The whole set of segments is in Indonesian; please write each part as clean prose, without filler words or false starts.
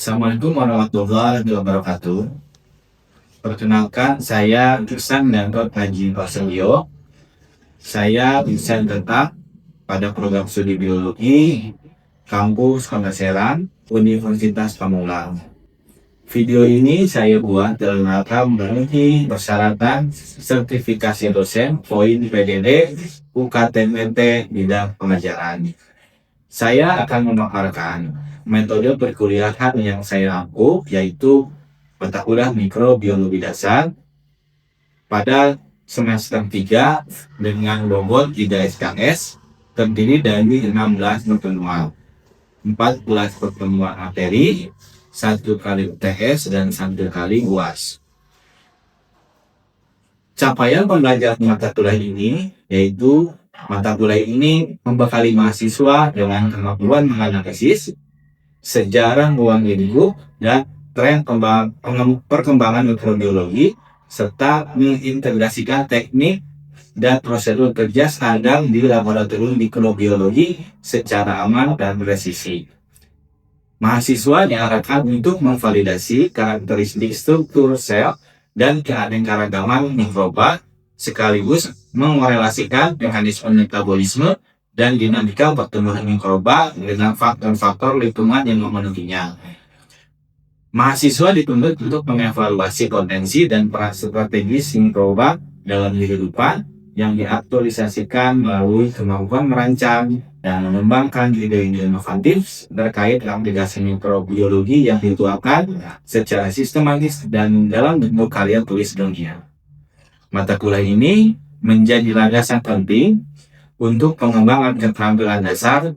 Assalamualaikum warahmatullahi wabarakatuh. Perkenalkan, saya Iksan dan Haji Prasetyo. Saya dosen tetap pada program studi biologi kampus Pemasaran Universitas Pamulang. Video ini saya buat dalam rangka memenuhi persyaratan sertifikasi dosen poin PDD UKTMT bidang pengajaran. Saya akan memaparkan metode perkuliahan yang saya ampuh, yaitu mata kuliah mikrobiologi dasar pada semester 3 dengan bobot 3 SKS terdiri dari 16 pertemuan, 14 pertemuan materi, 1 kali UTS dan 1 kali UAS. Capaian pembelajaran mata kuliah ini yaitu mata kuliah ini membekali mahasiswa dengan kemampuan menganalisis sejarah ruang hidup dan tren perkembangan mikrobiologi serta mengintegrasikan teknik dan prosedur kerja standar di laboratorium mikrobiologi secara aman dan presisi. Mahasiswa diarahkan untuk memvalidasi karakteristik struktur sel dan keanekaragaman mikroba sekaligus mengorelasikan mekanisme metabolisme dan dinamika pertumbuhan mikroba dengan faktor-faktor lingkungan yang memenuhinya. Mahasiswa dituntut untuk mengevaluasi potensi dan peran strategis mikroba dalam kehidupan yang diaktualisasikan melalui kemampuan merancang dan mengembangkan ide-ide inovatif terkait aplikasi mikrobiologi yang dituangkan secara sistematis dan dalam bentuk karya tulis ilmiah. Mata kuliah ini menjadi landasan penting untuk pengembangan keterampilan dasar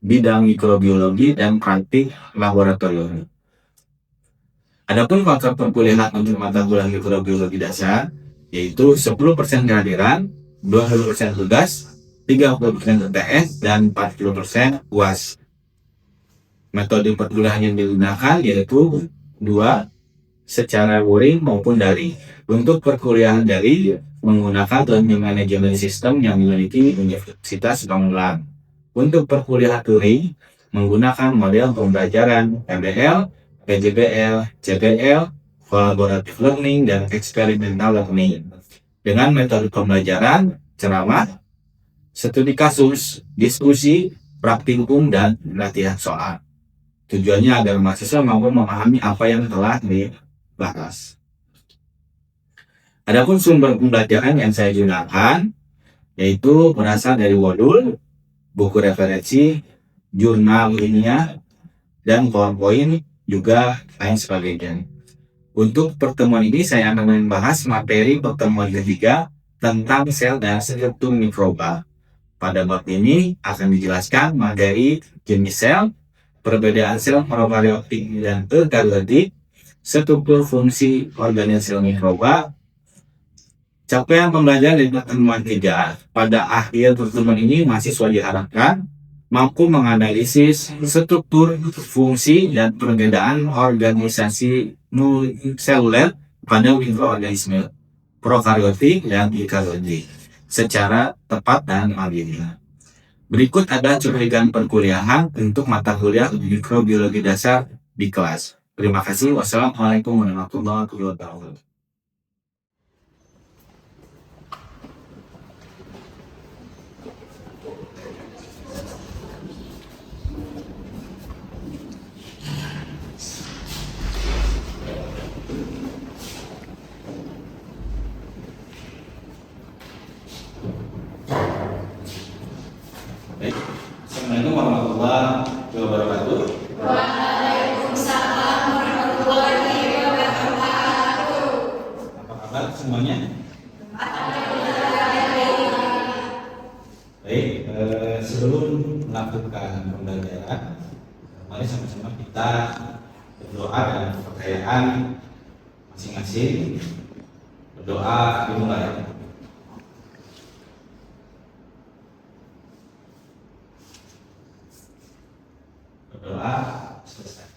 bidang mikrobiologi dan praktik laboratorium. Adapun faktor perkuliahan untuk mata kuliah mikrobiologi dasar yaitu 10% kehadiran, 20% tugas, 30% UTS, dan 40% UAS. Metode perkuliahan yang digunakan yaitu 2, secara luring maupun daring. Untuk perkuliahan daring menggunakan learning management system yang dimiliki Universitas Pamulang. Untuk perkuliahan luring menggunakan model pembelajaran MBL, PJBL, CBL, collaborative learning, dan experimental learning. Dengan metode pembelajaran, ceramah, studi kasus, diskusi, praktikum, dan latihan soal. Tujuannya agar mahasiswa mampu memahami apa yang telah dibahas. Adapun sumber pembelajaran yang saya gunakan yaitu berasal dari modul, buku referensi, jurnal ilmiah, dan PowerPoint juga lain sebagainya. Untuk pertemuan ini saya akan membahas materi pertemuan ketiga tentang sel dan struktur mikroba. Pada bab ini akan dijelaskan materi jenis sel, perbedaan sel prokariotik dan eukariotik, struktur fungsi organel sel mikroba. Capaian pembelajaran di pertemuan 3. Pada akhir pertemuan ini mahasiswa diharapkan mampu menganalisis struktur, fungsi, dan perbedaan organisasi seluler pada mikroorganisme prokariotik dan eukariotik secara tepat dan mandiri. Berikut ada cuplikan perkuliahan untuk mata kuliah mikrobiologi dasar di kelas. Terima kasih. Wassalamualaikum warahmatullahi wabarakatuh. Assalamualaikum warahmatullahi wabarakatuh. Waalaikumsalam warahmatullahi wabarakatuh. Apa kabar semuanya? Baik, sebelum melakukan pembelajaran, mari sama-sama kita berdoa dengan kepercayaan masing-masing. Berdoa dimulai. Berdoa selesai.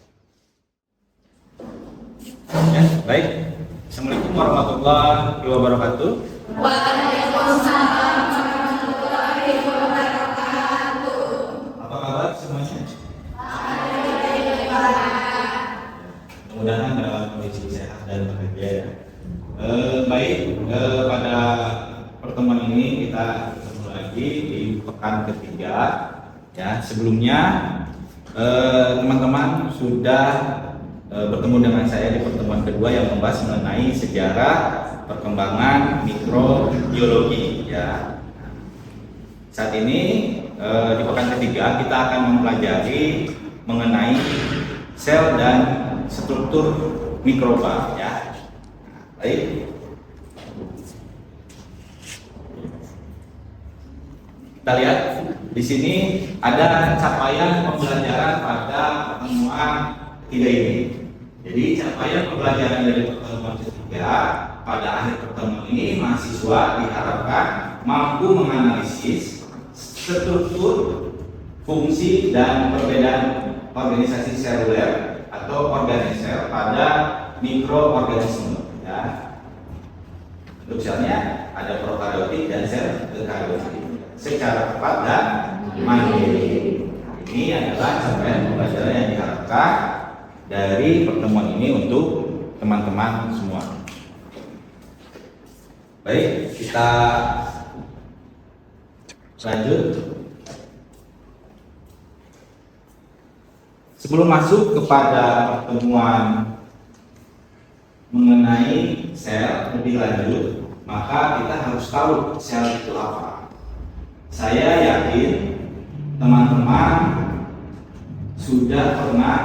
Ya, baik. Assalamualaikum warahmatullahi wabarakatuh. Waalaikumsalam warahmatullahi wabarakatuh. Apa kabar semuanya? mudah-mudahan dalam kondisi sehat dan bahagia ya. Pada pertemuan ini kita ketemu lagi di pekan ketiga ya. Sebelumnya teman-teman sudah bertemu dengan saya di pertemuan kedua yang membahas mengenai sejarah perkembangan mikrobiologi ya. Saat ini di pekan ketiga kita akan mempelajari mengenai sel dan struktur mikroba ya. Baik. Kita lihat di sini ada capaian pembelajaran pada pertemuan ketiga ini. Jadi capaian pembelajaran dari pertemuan ketiga pada akhir pertemuan ini mahasiswa diharapkan mampu menganalisis struktur, fungsi dan perbedaan organisasi seluler atau organisel pada mikroorganisme ya. Untuk selnya ada prokaryotik dan sel eukaryotik secara tepat dan mandiri. Ini adalah capaian pembelajaran yang diharapkan dari pertemuan ini untuk teman-teman semua. Baik, kita lanjut. Sebelum masuk kepada pertemuan mengenai sel lebih lanjut, maka kita harus tahu sel itu apa. Saya yakin teman-teman sudah pernah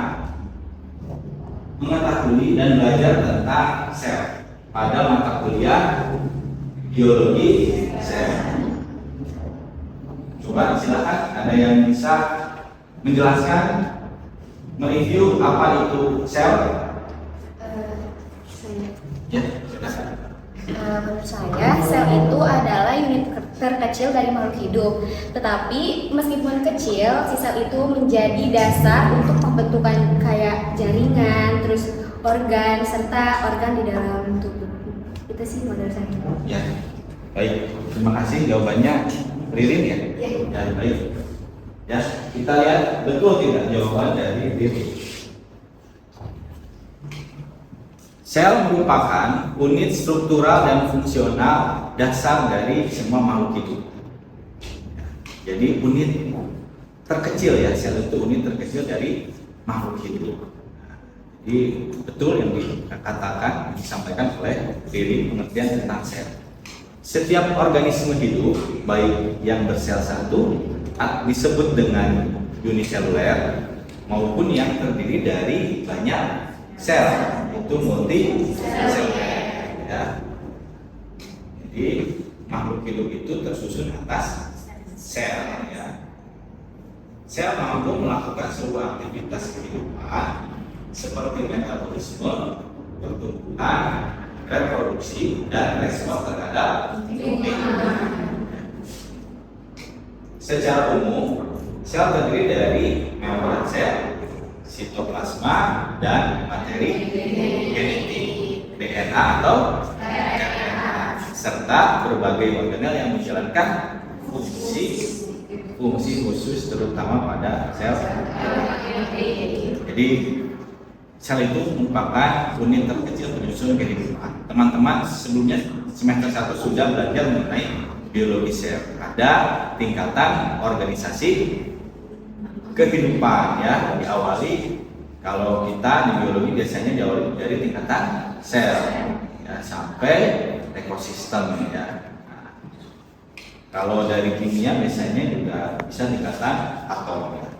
mengetahui dan belajar tentang sel pada mata kuliah biologi sel. Coba silakan, ada yang bisa menjelaskan, mereview apa itu sel? Ya, silakan. Menurut saya, sel itu adalah unit terkecil dari makhluk hidup. Tetapi meskipun kecil, si sel itu menjadi dasar untuk pembentukan kayak jaringan, terus organ serta organ di dalam tubuh. Itu sih menurut saya. Ya, baik. Terima kasih jawabannya, Ririn ya. Ya. Ya, baik. Ya, kita lihat betul tidak jawaban dari Ririn. Sel merupakan unit struktural dan fungsional dasar dari semua makhluk hidup. Jadi unit terkecil ya, sel itu unit terkecil dari makhluk hidup. Jadi betul yang dikatakan, disampaikan oleh Riri pengertian tentang sel. Setiap organisme hidup, baik yang bersel satu disebut dengan uniseluler maupun yang terdiri dari banyak sel, itu multiseluler ya. Jadi makhluk hidup itu tersusun atas sel ya. Sel mampu melakukan sebuah aktivitas kehidupan seperti metabolisme, pertumbuhan, reproduksi, dan respons terhadap lingkungan. Secara umum, sel terdiri dari membran sel, sitoplasma, dan materi genetik DNA atau RNA, serta berbagai organel yang menjalankan fungsi khusus terutama pada sel. Jadi sel itu merupakan unit terkecil penyusun kehidupan. Teman-teman sebelumnya semester 1 sudah belajar mengenai biologi sel. Ada tingkatan organisasi kehidupan ya, diawali kalau kita di biologi biasanya diawali dari tingkatan sel ya, sampai ekosistem ya. Nah, kalau dari kimia biasanya juga bisa tingkatan atom ya.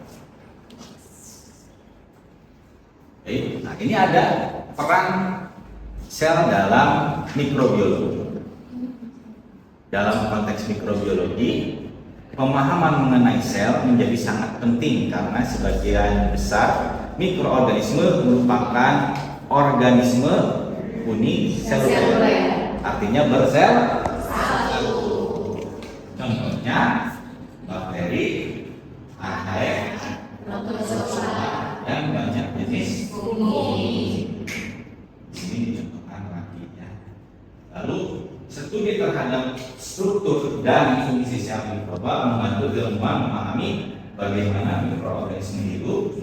Oke, nah ini ada peran sel dalam mikrobiologi. Dalam konteks mikrobiologi, pemahaman mengenai sel menjadi sangat penting karena sebagian besar mikroorganisme merupakan organisme uniseluler, artinya bersel satu. Contohnya bakteri, archaea, dan banyak jenis ini dicontohkan lagi ya. Lalu studi terhadap struktur dan fungsi sel mikroba membantu ilmuwan memahami bagaimana mikroorganisme hidup,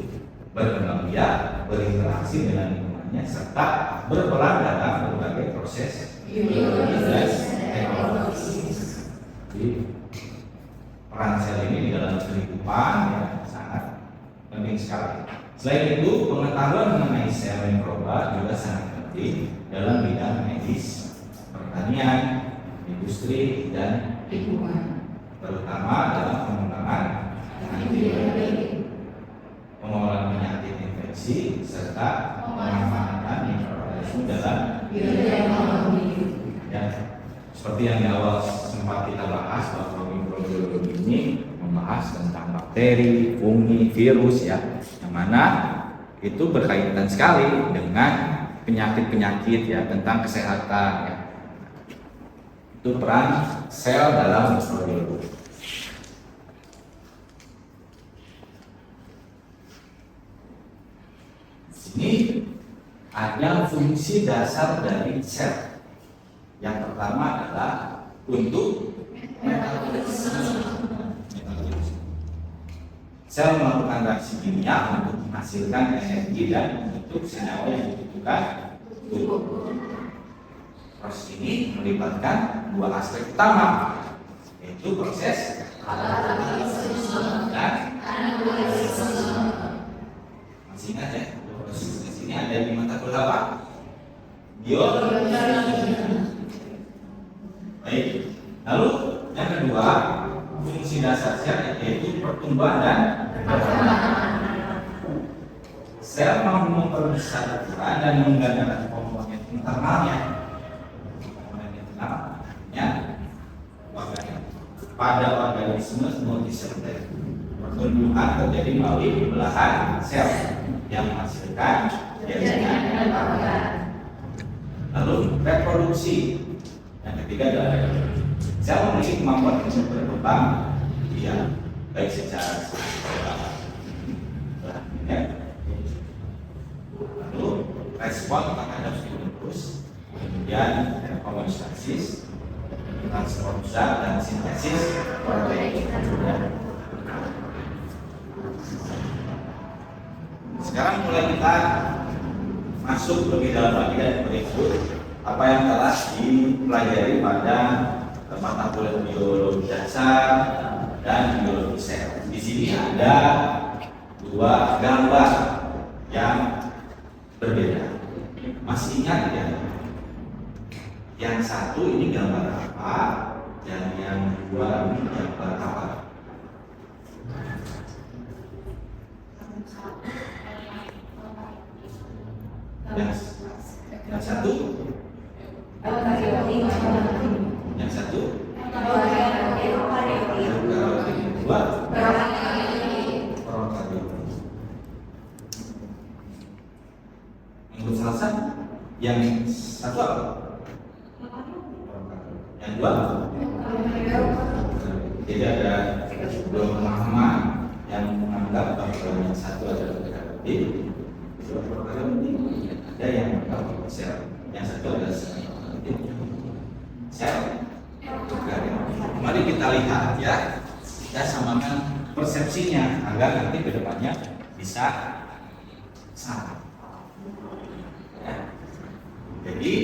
berkembang biak, berinteraksi dengan lingkungan. perkembangannya serta berperan dalam berbagai proses biologi dan teknologi. Jadi peran sel ini di dalam kehidupan ya, sangat penting sekali. Selain itu, pengetahuan mengenai sel mikroba juga sangat penting dalam bidang medis, pertanian, industri, dan lingkungan, terutama dalam pengembangan antibiotik, pengolahan penyakit infeksi, serta pemanfaatan mikroorganisme dalam bioteknologi. Ya, seperti yang di awal sempat kita bahas bahwa mikrobiologi ini membahas tentang bakteri, fungi, virus ya, yang mana itu berkaitan sekali dengan penyakit-penyakit ya, tentang kesehatan ya. Itu peran sel dalam mikrobiologi. Ini ada fungsi dasar dari sel. Yang pertama adalah untuk metabolisme. Sel melakukan reaksi kimia untuk menghasilkan energi dan membentuk senyawa yang dibutuhkan tubuh. Proses ini melibatkan dua aspek utama, yaitu proses katabolisme dan anabolisme. Masih ingat ya? Proses di sini ada 5 tabel apa? Biologi. Baik. Lalu yang kedua, fungsi dasar sel yaitu pertumbuhan dan perkembangan. Sel mampu memperbesar ukuran dan menggandakan komponen internalnya. Komponen internalnya pada organisme multiseluler. Pertumbuhan terjadi melalui belahan sel yang menghasilkan jaringan dan organ. Lalu reproduksi. Yang ketiga adalah reproduksi. Sel memiliki kemampuan untuk berkembang, ya, baik secara ya. Lalu respon terhadap stimulus, kemudian homeostasis, transportasi dan sintesis protein. Sekarang mulai kita masuk lebih dalam lagi dan berikut apa yang telah dipelajari pada mata kuliah biologi dasar dan biologi sel. Di sini ada dua gambar yang berbeda. Masih ingat ya? Yang satu ini gambar apa dan yang dua ini gambar apa? Yang satu yang satu dua menurut Salsa yang satu apa? Yang dua jadi ada dua pemahaman yang menganggap bahwa yang satu adalah PKB, dua program ini ada yang menganggap sel, yang satu adalah sel. Mari kita lihat ya, kita samakan persepsinya agar nanti kedepannya bisa sama. Ya. Jadi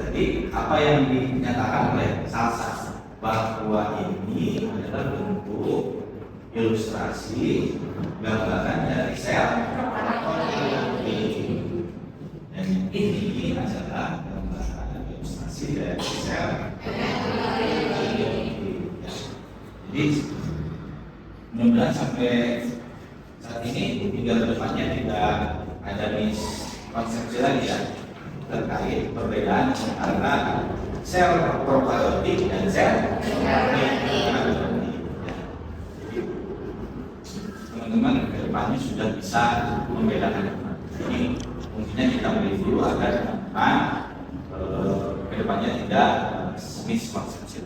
tadi apa yang dinyatakan oleh Salsa bahwa ini adalah bentuk ilustrasi gambaran dari sel. Dan ini adalah gambaran ilustrasi dari sel. Jadi mudah-mudahan sampai saat ini hingga kedepannya tidak ada miskonsepsi lagi ya terkait perbedaan antara sel prokaryotik dan sel eukaryotik. Jadi teman-teman kedepannya sudah bisa membedakan. Ini mungkinnya kita beri dulu agar teman kedepannya tidak miskonsepsi.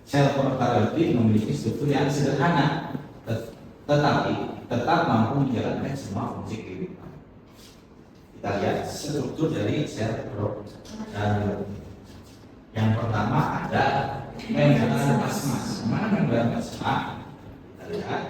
Sel prokaryotik memiliki struktur yang sederhana, tetapi tetap mampu menjalankan semua fungsi kehidupan. Kita lihat struktur dari sel prokaryotik. Yang pertama ada membran plasma. Mana membran plasma? Kita lihat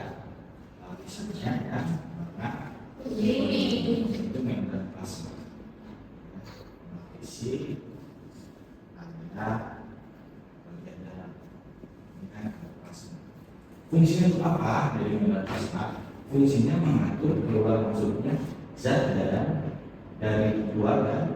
Fungsinya itu apa dari metaplasma? Fungsinya mengatur keluar masuknya zat dari luar dan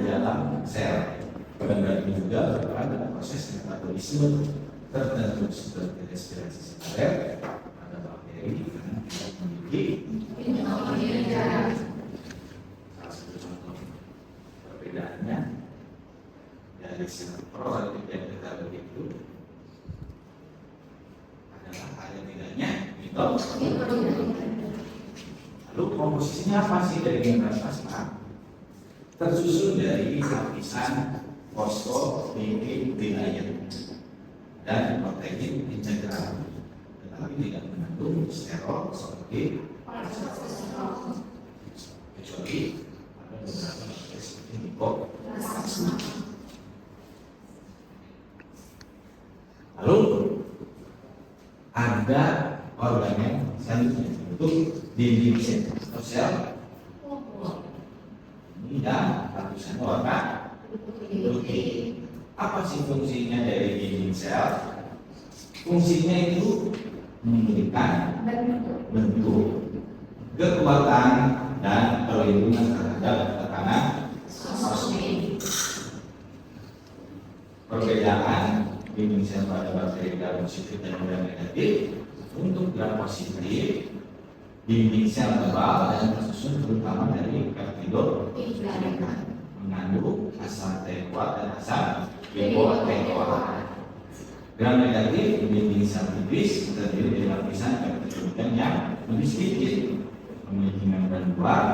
dalam sel. Dan ini juga berperan dalam proses metabolisme tertentu seperti respirasi seluler pada bakteri karena tidak memiliki salah satu contoh perbedaannya dari sel prokaryotik yang kita begitu adalah ada bedanya lalu komposisinya apa sih dari metaplasma? Tersusun dari lapisan fosfolipid bilayer dan protein integral, tetapi tidak mengandung sterol seperti kecuali ada beberapa bakteri seperti Mycoplasma. Lalu ada organel selanjutnya untuk dinding sel atau sel ini dan lapisan warna putih. Apa sih fungsinya dari dinding sel? Fungsinya itu memberikan bentuk, kekuatan, dan perlindungan terhadap tekanan kosmik. Perbedaan dinding sel pada bakteri gram positif dan gram negatif. Untuk gram positif, dinding sel tebal dan tersusun terutama dari peptidoglykan mengandung asam kuat dan asam lipotekoat. Gram negatif, dinding sel tipis terdiri dari lapisan peptidoglykan yang lebih sedikit, memiliki membran luar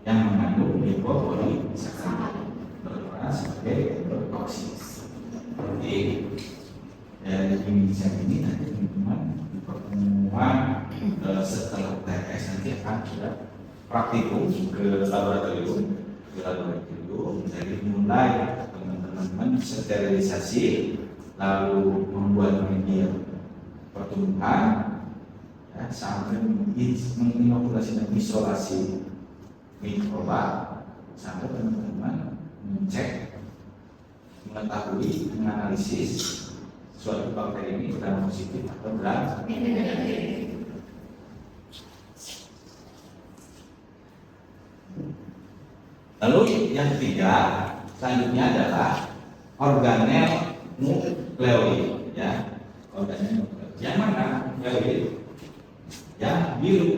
yang mengandung lipopolisakkarid berperan sebagai toksik. Seperti dari dinding sel ini nanti teman-teman di pertemuan setelah UTS nanti akan ada praktikum ke laboratorium. Jadi mulai teman-teman sterilisasi, lalu membuat media pertumbuhan, ya, sampai menginokulasi dan isolasi mikroba, sampai teman-teman mengecek, mengetahui, menganalisis suatu bakteri ini gram positif atau gram negatif. Lalu yang ketiga selanjutnya adalah organel nukleoid, ya, organel nukleoid. Yang mana nukleoid? Yang biru.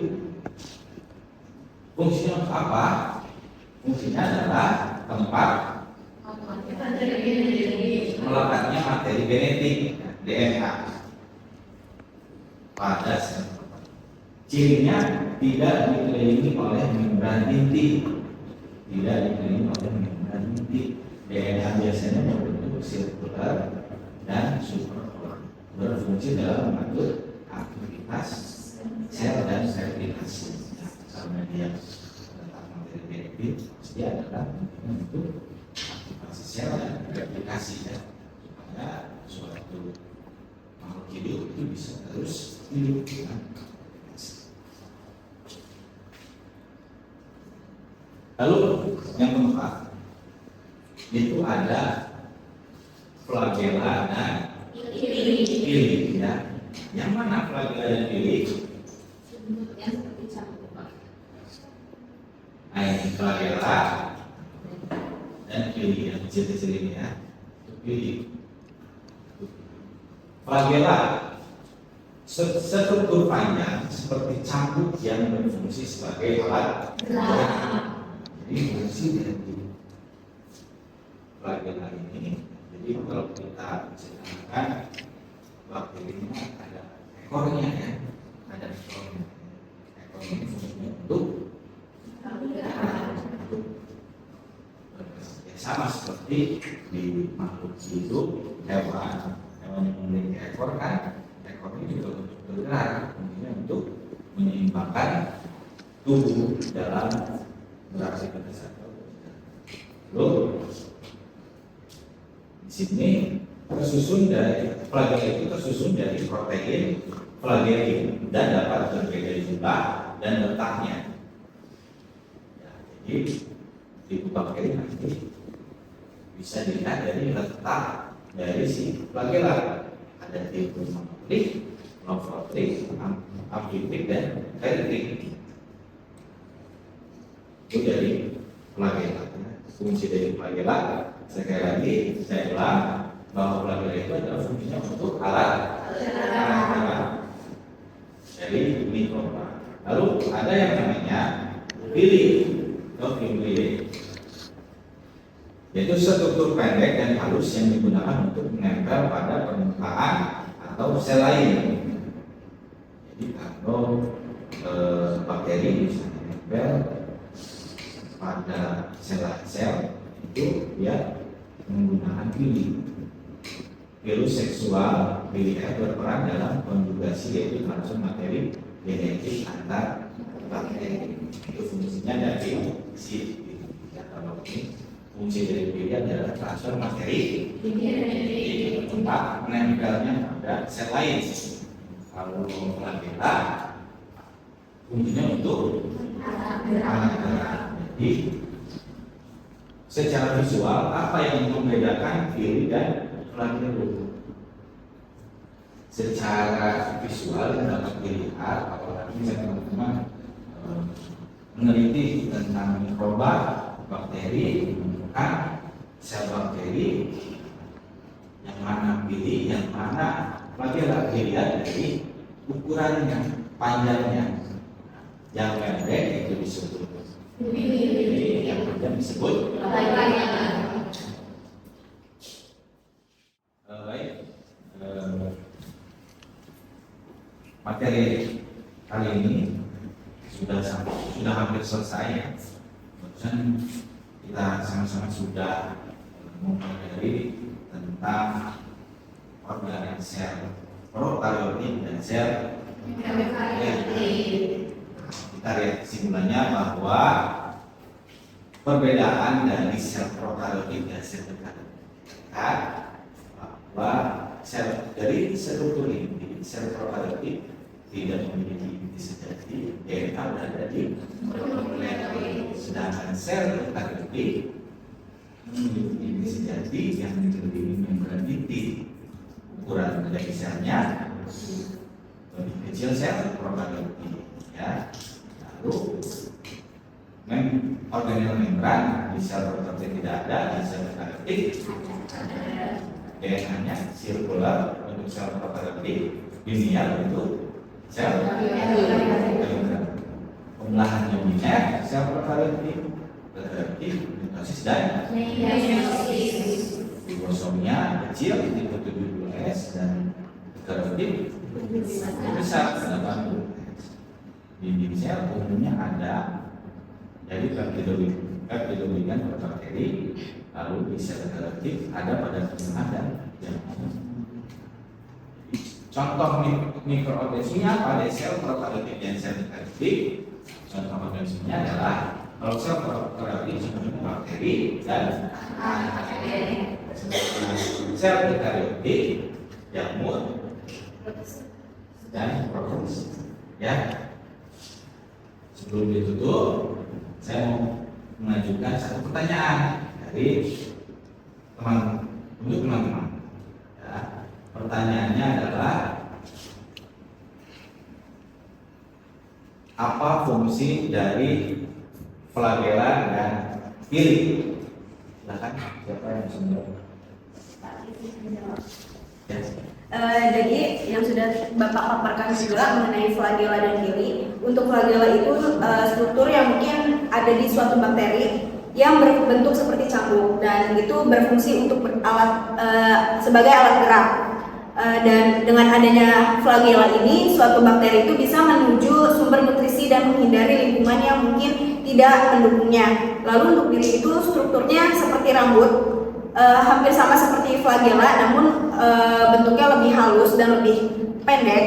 Fungsinya apa? Fungsinya adalah tempat melekatnya materi genetik DNA pada sel. Cirinya tidak dikelilingi oleh membran inti, tidak dikelilingi oleh membran inti. DNA biasanya berbentuk sirkular dan superpolar, berfungsi dalam mengatur aktivitas sel dan replikasi. Karena dia tentang materi genetik, dia adalah untuk aktivasi sel dan replikasi, ya, supaya suatu makhluk hidup itu bisa terus hidup dengan lalu yang keempat itu ada flagella dan pili, ya. Yang mana flagella dan pili? Nah, ini flagella dan pili yang kecil-kecil ini, ya. Pili. Flagella struktur panjang seperti cambuk yang berfungsi sebagai alat gerak. Jadi fungsi dari flagella ini, jadi kalau kita ceritakan bakterinya ada ekornya, ya, ada ekornya. Ekor ini fungsinya untuk sama seperti di makhluk hidup, hewan yang memiliki ekor, kan ekor ini juga untuk bergerak, fungsinya untuk menyeimbangkan tubuh dalam beraksi pada satu. Lalu di sini tersusun dari flagella itu tersusun dari protein flagellin dan dapat berbeda jumlah dan letaknya. Ya, jadi di bakteri nanti bisa dilihat dari letak dari si flagella. ada trigonometrik, logarithmic, amplitrik, dan aritmetik. Itu dari flagella. Fungsi dari flagella, sekali lagi saya ulang bahwa flagella itu adalah fungsinya untuk alat. Jadi mikroba. Lalu ada yang namanya villi atau fibrilli, yaitu struktur pendek dan halus yang digunakan untuk menempel pada permukaan atau sel lain. Jadi kalau bakteri bisa menempel pada sel itu dia menggunakan villi. Virus seksual villi berperan dalam konjugasi, yaitu transfer materi genetik antar bakteri. Itu fungsinya dari si kalau ini fungsi dari villi adalah transfer materi di tempat menempelnya pada sel lain. Kalau flagella fungsinya untuk alat. Jadi secara visual apa yang membedakan villi dan flagella? Secara visual dapat dilihat, apalagi misalnya teman-teman meneliti tentang mikroba bakteri, menemukan sel bakteri yang mana villi, yang mana flagella. Dilihat dari ukurannya, panjangnya. Yang pendek itu disebut villi, yang panjang disebut flagella. Materi kali ini sudah hampir selesai ya. Barusan kita sama-sama sudah mempelajari tentang organ sel prokaryotik dan sel eukaryotik. Kita lihat kesimpulannya bahwa perbedaan dari sel prokaryotik dan sel eukaryotik bahwa sel dari struktur inti sel prokaryotik tidak memiliki inti sejati, DNA berada di nukleus, sedangkan sel eukaryotik memiliki inti sejati yang dikelilingi membran inti. Ukuran dari selnya lebih kecil sel prokaryotik, ya. Lalu organel membran di sel prokaryotik tidak ada, di sel eukaryotik DNA-nya sirkular untuk sel prokaryotik, linear untuk sel eukaryotik. Pembelahannya biner, sel prokaryotik, mitosis dan meiosis. Ribosomnya kecil, tipe 72S, dan eukaryotik besar, 80S. Dinding sel umumnya ada, jadi peptidoglican probakteri. Lalu di sel eukaryotik ada pada tengah dan jantung. Contoh mikroorganismenya pada sel prokaryotik dan sel eukaryotik. Contoh organismenya adalah kalau sel prokaryotik seperti bakteri dan sel eukaryotik jamur dan protista. Ya. Sebelum ditutup, saya mau mengajukan satu pertanyaan dari teman-teman. Ya, pertanyaannya adalah apa fungsi dari flagella dan villi? Silakan, siapa yang bisa menjawab? Jadi yang sudah Bapak paparkan juga mengenai flagella dan villi. Untuk flagella itu struktur yang mungkin ada di suatu bakteri yang berbentuk seperti cambuk dan itu berfungsi untuk sebagai alat gerak. Dan dengan adanya flagella ini, suatu bakteri itu bisa menuju sumber nutrisi dan menghindari lingkungan yang mungkin tidak mendukungnya. Lalu untuk villi itu strukturnya seperti rambut, hampir sama seperti flagella, namun bentuknya lebih halus dan lebih pendek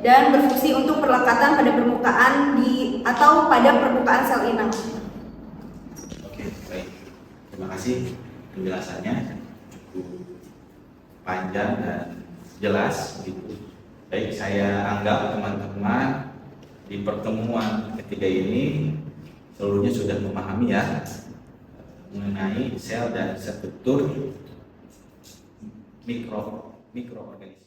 dan berfungsi untuk perlekatan pada permukaan atau pada permukaan sel inang. Oke, baik. Terima kasih penjelasannya cukup panjang dan jelas begitu. Baik, saya anggap teman-teman di pertemuan ketiga ini seluruhnya sudah memahami ya mengenai sel dan struktur mikroorganisme.